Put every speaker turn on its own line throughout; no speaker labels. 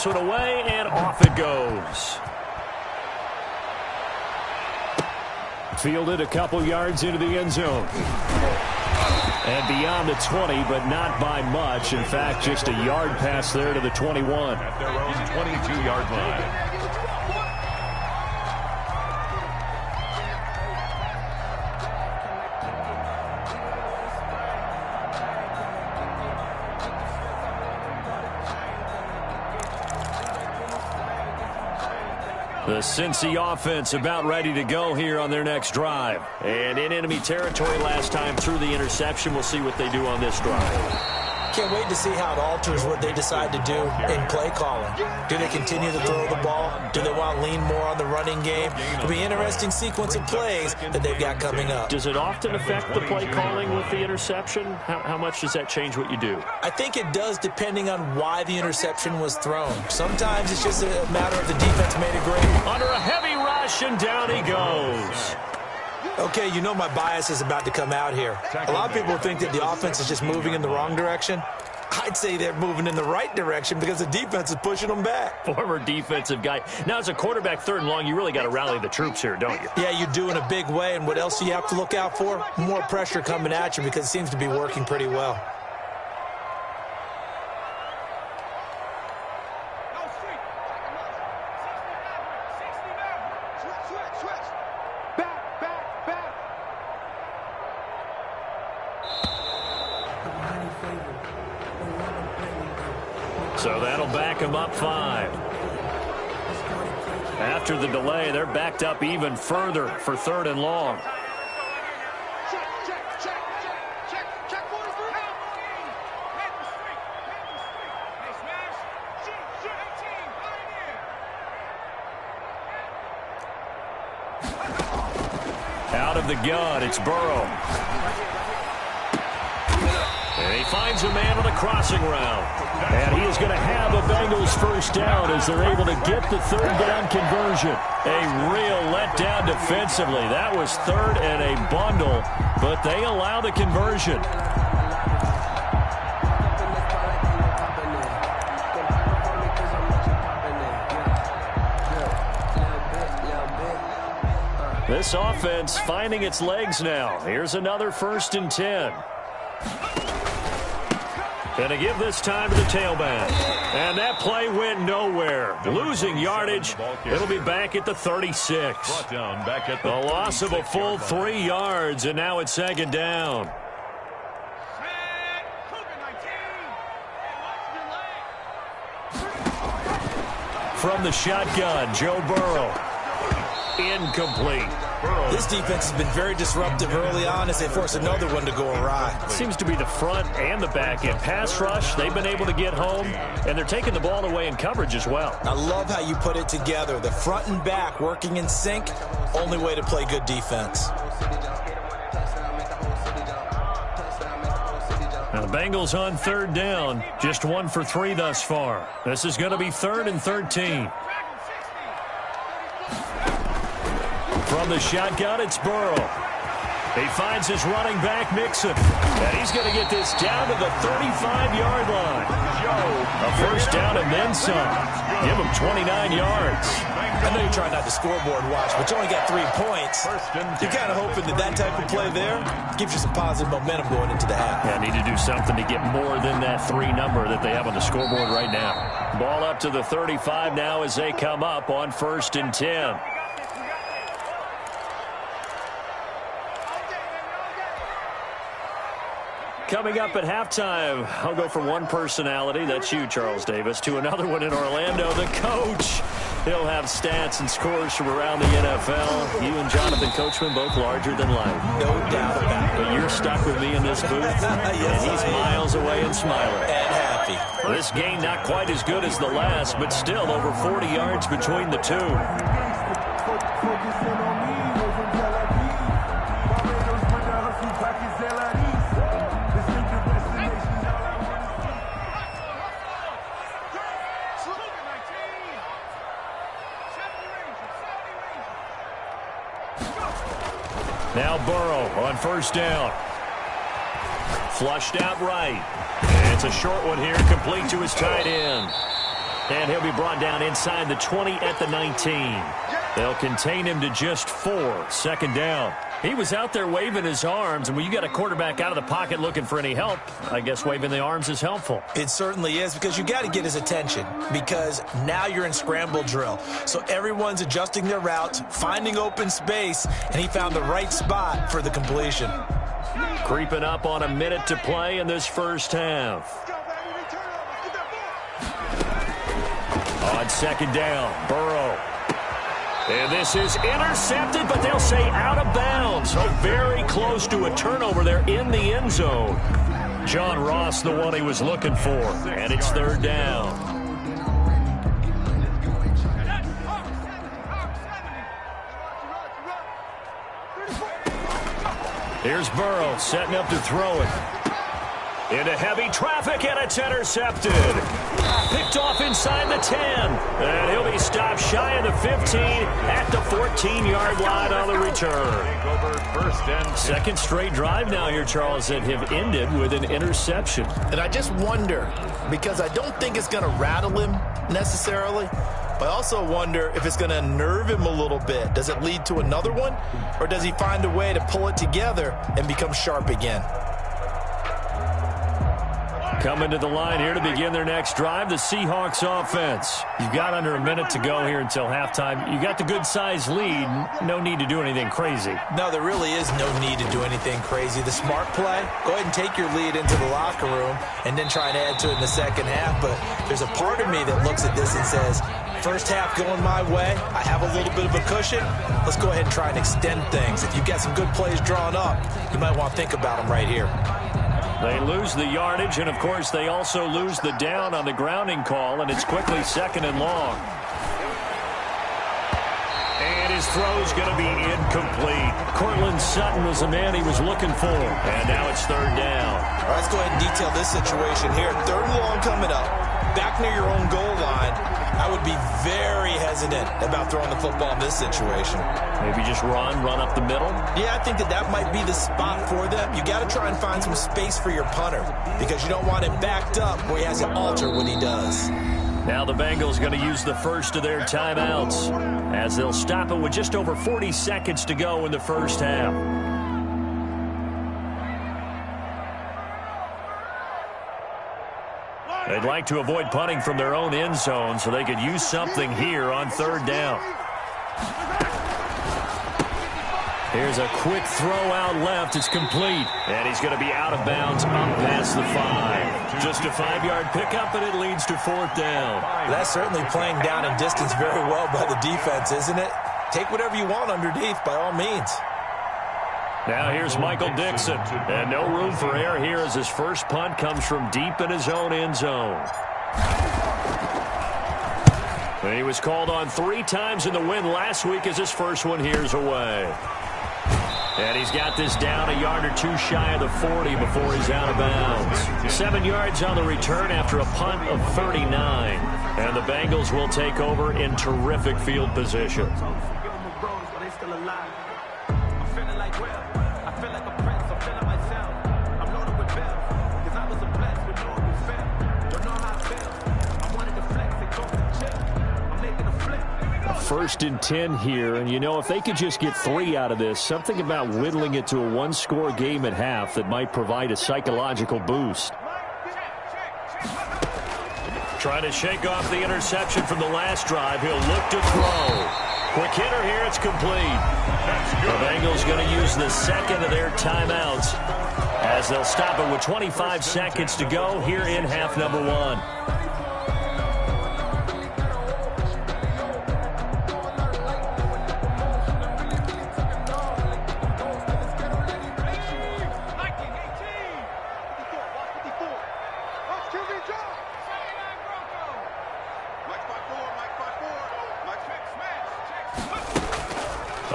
this one away, and off it goes. Fielded a couple yards into the end zone. And beyond the 20, but not by much. In fact, just a yard pass there to the 21.
At their own 22-yard line.
The Cincy offense about ready to go here on their next drive. And in enemy territory last time through the interception. We'll see what they do on this drive.
Can't wait to see how it alters what they decide to do in play calling. Do they continue to throw the ball? Do they want to lean more on the running game? It'll be an interesting sequence of plays that they've got coming up.
Does it often affect the play calling with the interception? How much does that change what you do?
I think it does depending on why the interception was thrown. Sometimes it's just a matter of the defense made a grade.
Under a heavy rush, and down he goes.
Okay, you know my bias is about to come out here. A lot of people think that the offense is just moving in the wrong direction. I'd say they're moving in the right direction because the defense is pushing them back.
Former defensive guy. Now, as a quarterback, third and long, you really got to rally the troops here, don't you?
Yeah, you do in a big way. And what else do you have to look out for? More pressure coming at you because it seems to be working pretty well.
So that'll back them up 5. After the delay, they're backed up even further for third and long. Out of the gun, it's Burrow. And he finds a man on a crossing route. And he is going to have a Bengals first down as they're able to get the third down conversion. A real letdown defensively. That was third and a bundle, but they allow the conversion. This offense finding its legs now. Here's another 1st and 10. Going to give this time to the tailback. And that play went nowhere. Losing yardage. It'll be back at the 36. The loss of a full 3 yards, and now it's 2nd down. From the shotgun, Joe Burrow. Incomplete.
This defense has been very disruptive early on as they force another one to go awry.
Seems to be the front and the back end. Pass rush, they've been able to get home, and they're taking the ball away in coverage as well.
I love how you put it together. The front and back working in sync, only way to play good defense.
Now the Bengals on 3rd down, just 1 for 3 thus far. This is going to be 3rd and 13. From the shotgun, it's Burrow. He finds his running back, Mixon. And he's going to get this down to the 35-yard line. A first down and then some. Give him 29 yards.
I know you're trying not to scoreboard watch, but you only got 3 points. You're kind of hoping that type of play there gives you some positive momentum going into the half.
Yeah, need to do something to get more than that 3 number that they have on the scoreboard right now. Ball up to the 35 now as they come up on 1st and 10. Coming up at halftime, I'll go from one personality, that's you, Charles Davis, to another one in Orlando, the coach. He'll have stats and scores from around the NFL. You and Jonathan Coachman, both larger than life.
No doubt about it.
But you're stuck with me in this booth,
yes,
and he's miles away and smiling.
And happy.
This game not quite as good as the last, but still over 40 yards between the two. Now Burrow on 1st down. Flushed out right. And it's a short one here, complete to his tight end. And he'll be brought down inside the 20 at the 19. They'll contain him to just 4. Second down. He was out there waving his arms, and when you got a quarterback out of the pocket looking for any help, I guess waving the arms is helpful.
It certainly is, because you got to get his attention, because now you're in scramble drill. So everyone's adjusting their routes, finding open space, and he found the right spot for the completion.
Creeping up on a minute to play in this first half. On second down, Burrow. And this is intercepted, but they'll say out of bounds. So very close to a turnover there in the end zone. John Ross, the one he was looking for. And it's third down. Here's Burrow setting up to throw it. Into heavy traffic, and it's intercepted. Picked off inside the 10. And he'll be stopped shy of the 15 at the 14-yard line on the return. Second straight drive now here, Charles, that have ended with an interception.
And I just wonder, because I don't think it's going to rattle him necessarily, but I also wonder if it's going to unnerve him a little bit. Does it lead to another one, or does he find a way to pull it together and become sharp again?
Coming to the line here to begin their next drive, the Seahawks offense. You've got under a minute to go here until halftime. You got the good-sized lead. No need to do anything crazy.
No, there really is no need to do anything crazy. The smart play, go ahead and take your lead into the locker room and then try and add to it in the second half. But there's a part of me that looks at this and says, first half going my way, I have a little bit of a cushion. Let's go ahead and try and extend things. If you've got some good plays drawn up, you might want to think about them right here.
They lose the yardage, and, of course, they also lose the down on the grounding call, and it's quickly second and long. And his throw's going to be incomplete. Cortland Sutton was the man he was looking for, and now it's third down.
All right, let's go ahead and detail this situation here. Third and long coming up, back near your own goal line. I would be very hesitant about throwing the football in this situation.
Maybe just run up the middle?
Yeah, I think that might be the spot for them. You got to try and find some space for your punter, because you don't want him backed up where he has to alter what he does.
Now the Bengals going to use the first of their timeouts as they'll stop it with just over 40 seconds to go in the first half. They'd like to avoid punting from their own end zone so they could use something here on third down. Here's a quick throw out left. It's complete. And he's going to be out of bounds up past the 5. Just a 5-yard pickup, and it leads to fourth down.
That's certainly playing down in distance very well by the defense, isn't it? Take whatever you want underneath, by all means.
Now here's Michael Dixon. And no room for error here as his first punt comes from deep in his own end zone. And he was called on 3 times in the win last week as his first one here's away. And he's got this down a yard or 2 shy of the 40 before he's out of bounds. 7 yards on the return after a punt of 39. And the Bengals will take over in terrific field position. First and 10 here, and you know, if they could just get 3 out of this, something about whittling it to a 1-score game at half that might provide a psychological boost. Trying to shake off the interception from the last drive. He'll look to throw. Quick hitter here, it's complete. The Bengals going to use the second of their timeouts as they'll stop it with 25 seconds to go here in half number 1.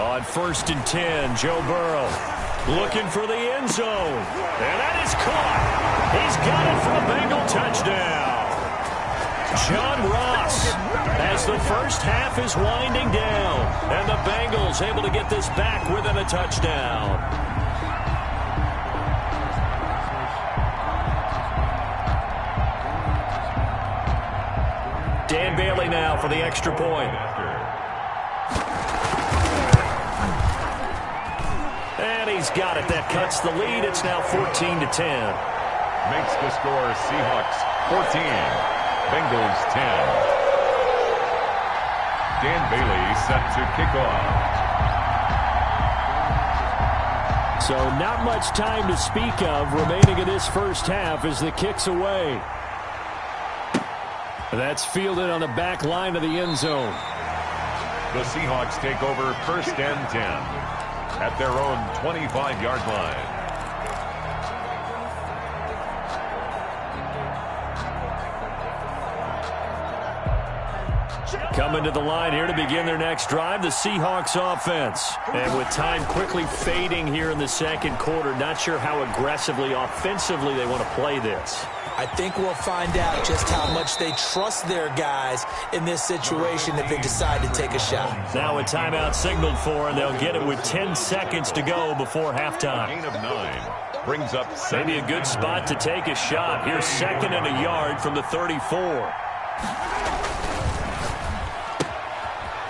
On first and 10, Joe Burrow looking for the end zone. And that is caught. He's got it for a Bengal touchdown. John Ross as the first half is winding down. And the Bengals able to get this back within a touchdown. Dan Bailey now for the extra point. And he's got it. That cuts the lead. It's now 14-10.
Makes the score Seahawks 14, Bengals 10. Dan Bailey set to kick off.
So not much time to speak of remaining in this first half as the kick's away. That's fielded on the back line of the end zone.
The Seahawks take over 1st and 10 at their own 25-yard line.
Coming to the line here to begin their next drive, the Seahawks offense. And with time quickly fading here in the second quarter, not sure how aggressively, offensively they want to play this.
I think we'll find out just how much they trust their guys in this situation if they decide to take a shot.
Now a timeout signaled for, and they'll get it with 10 seconds to go before halftime.
Gain of 9 brings up
maybe a good spot to take a shot. Here's 2nd and a yard from the 34.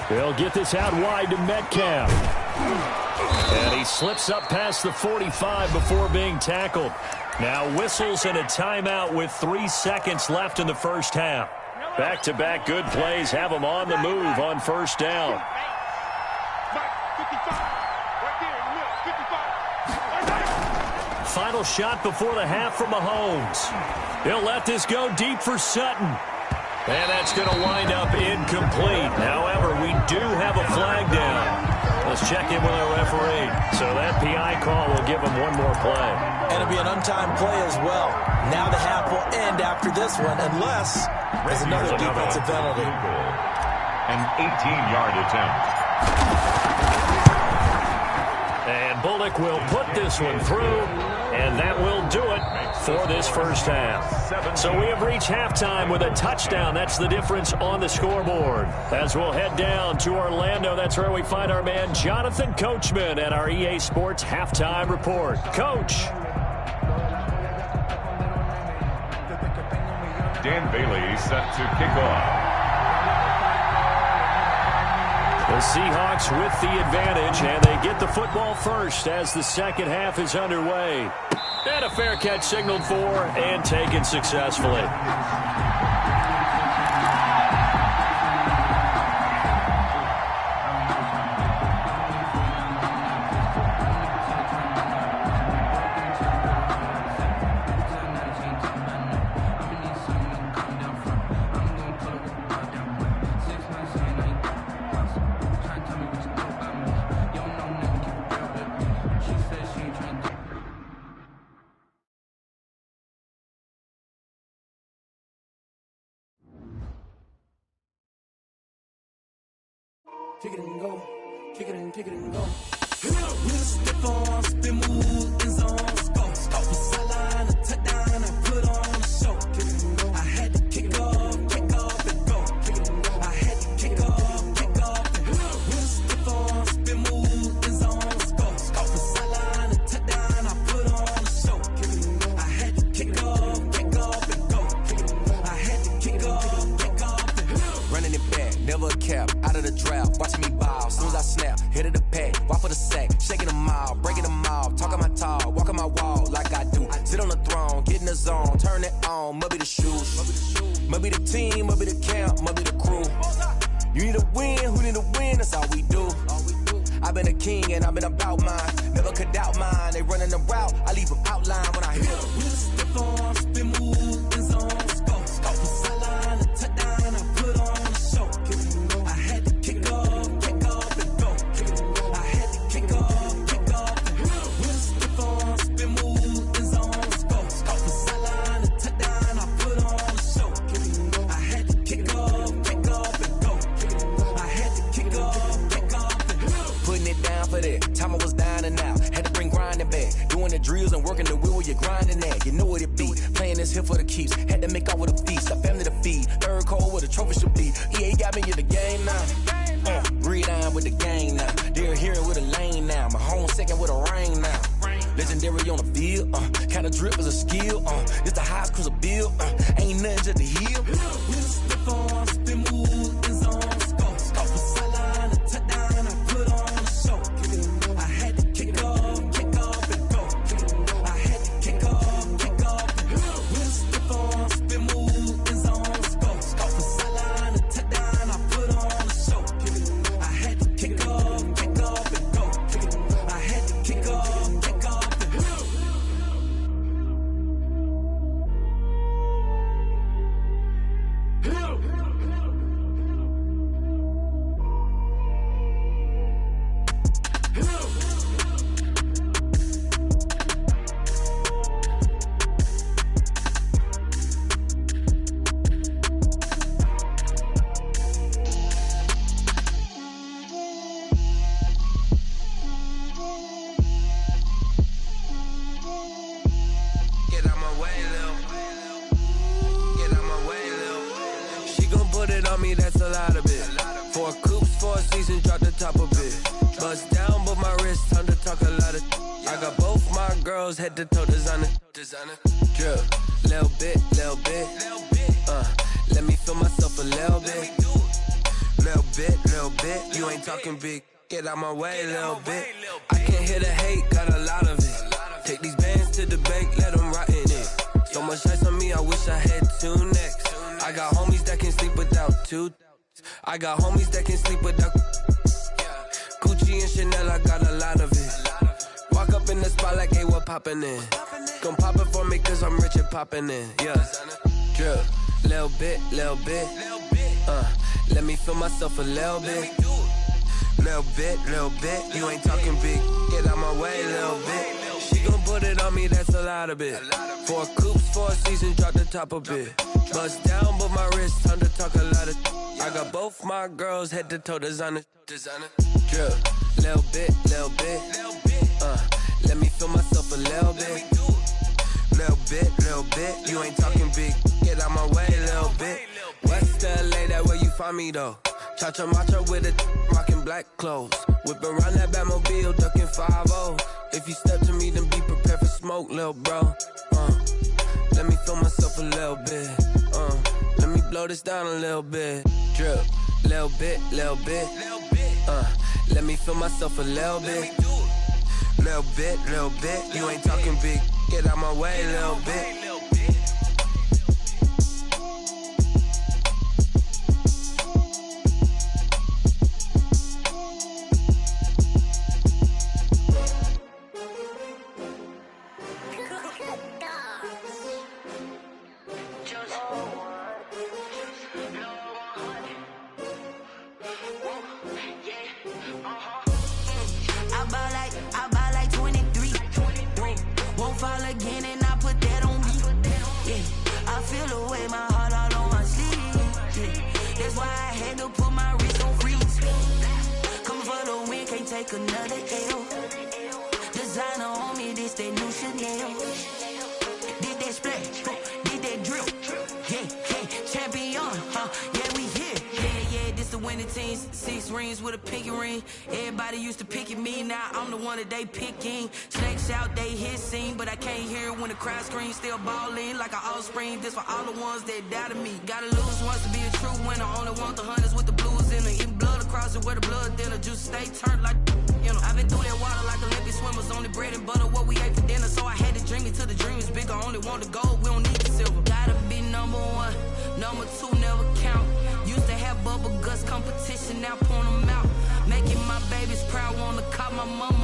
They'll get this out wide to Metcalf. And he slips up past the 45 before being tackled. Now whistles and a timeout with 3 seconds left in the first half. Back-to-back good plays have them on the move on first down. Final shot before the half from Mahomes. He'll let this go deep for Sutton. And that's going to wind up incomplete. However, we do have a flag down. Let's check in with our referee. So that PI call will give him one more play.
And it'll be an untimed play as well. Now the half will end after this one, unless there's another defensive penalty.
An 18-yard attempt.
And Bullock will put this one through, and that will do it for this first half. So we have reached halftime with a touchdown. That's the difference on the scoreboard. As we'll head down to Orlando, that's where we find our man Jonathan Coachman at our EA Sports Halftime Report. Coach.
Dan Bailey set to kick off.
The Seahawks with the advantage, and they get the football first as the second half is underway. And a fair catch signaled for and taken successfully.
Kick it and go, kick it and go. We'll step on, spin, move, in zone, score. Stop the sideline, a touchdown, I put on a show. Kick it and go. I had to kick off and go. Kick it and go. I had to kick off and go. We'll step on, spin, move, in zone, score. Stop the sideline, a touchdown, I put on a show. Kick it and go. I had to kick off and go. Kick it and go. I had to kick off and go. Running it back, never a cap, out of the draft. Watching me ball, as soon as I snap, hit of the pack, walk for the sack, shaking them out, breaking them off, talking my talk, walking my wall like I do. Sit on the throne, get in the zone, turn it on, must be the shoes, must be the team, must be the camp, must be the crew. You need a win, who need a win, that's all we do. I've been a king and I've been about mine, never could doubt mine. They running the route, I leave them outline when I hit them. We'll step on, spin, move, in zone, score. Stop the sideline, a touchdown, I put on a show. I had to kick off and go. I had to kick off and go. We'll step on, spin, move, in zone, score. Stop the sideline, a touchdown, I put on a show. I had to kick off and go. I had to kick off and go. Putting it down for that. Time I was down and out. Had to bring grinding back. Doing the drills and working the wheel where you're grinding at. You know what it be. Playing this here for the keeps. Had to make out with a feast. A family to feed. Third cold where the trophy should be. EA got me in the game now. Read on with the gang now. They're hearing with a lane now. My home second with a rain now. Legendary on the field. Kind of drip is a skill. It's the highest cruiser bill. Ain't nothing just to heal. We'll step on, spin, girls head to toe designer. Drip, little bit. Let me feel myself a little bit. Little bit. You ain't talking big. Get out my way, little bit. I can't hear the hate, got a lot of it. Take these bands to the bank, let them rot in it. So much ice on me, I wish I had two necks. I got homies that can sleep without two. I got homies that can sleep without Gucci and Chanel, I got a lot of it. Walk up in the spot like, hey, what poppin' in? Gon' pop it for me cause I'm rich and poppin' in, yeah. Drip, little bit. Let me feel myself a little bit. Little bit. You ain't talking big. Get out my way, little bit. She gon' put it on me, that's a lot of it. 4 coops, 4 seasons, drop the top a bit. Bust down, but my wrist, time to talk a lot of. I got both my girls head to toe designer. Drip, little bit. Let me feel myself a little bit. Little bit. You ain't talking big. Get out my way, little bit. West LA, that where you find me though. Cha-cha matcha with a rockin' black clothes. Whip around that Batmobile, ducking 5-0. If you step to me, then be prepared for smoke, lil' bro. Let me feel myself a little bit. Let me blow this down a little bit. Drip, little bit. Let me feel myself a little bit. Little bit. You ain't talking big. Get out my way, little bit.
Another L. Designer on me, this that new Chanel. Did that splash, did that drill. Yeah, champion, yeah, we here. Yeah, this the winning teams. 6 rings with a pinky ring. Everybody used to pick at me, now I'm the one that they picking. Snakes out, they hit scene, but I can't hear it when the crowd screams. Still ballin' like an offspring. This for all the ones that doubted me. Gotta lose once to be a true winner. Only want the hunters with the blues in it. Eating blood across it where the blood dinner. Juice stay turned like. You know, I've been through that water like Olympic swimmers. Only bread and butter, what we ate for dinner. So I had to dream it till the dream is bigger. Only want the gold, we don't need the silver. Gotta be number 1, number 2 never count. Used to have bubble guts competition, now point them out. Making my babies proud, wanna call my mama